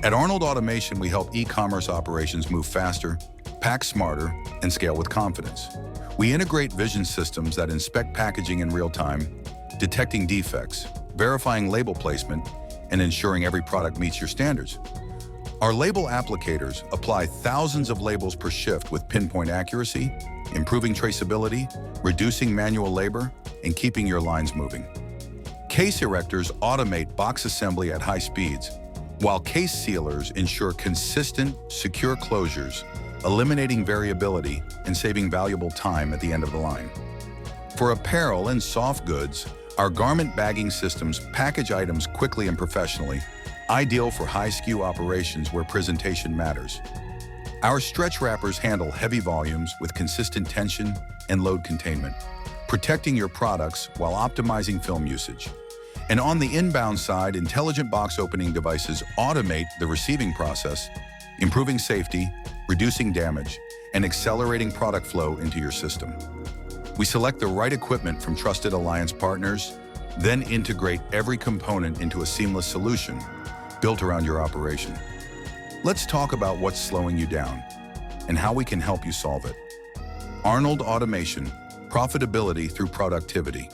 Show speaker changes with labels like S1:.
S1: At Arnold Automation, we help e-commerce operations move faster, pack smarter, and scale with confidence. We integrate vision systems that inspect packaging in real time, detecting defects, verifying label placement, and ensuring every product meets your standards. Our label applicators apply thousands of labels per shift with pinpoint accuracy, improving traceability, reducing manual labor, and keeping your lines moving. Case erectors automate box assembly at high speeds, while case sealers ensure consistent, secure closures, eliminating variability and saving valuable time at the end of the line. For apparel and soft goods, our garment bagging systems package items quickly and professionally, ideal for high-SKU operations where presentation matters. Our stretch wrappers handle heavy volumes with consistent tension and load containment, protecting your products while optimizing film usage. And on the inbound side, intelligent box opening devices automate the receiving process, improving safety, reducing damage, and accelerating product flow into your system. We select the right equipment from trusted alliance partners, then integrate every component into a seamless solution built around your operation. Let's talk about what's slowing you down and how we can help you solve it. Arnold Automation, profitability through productivity.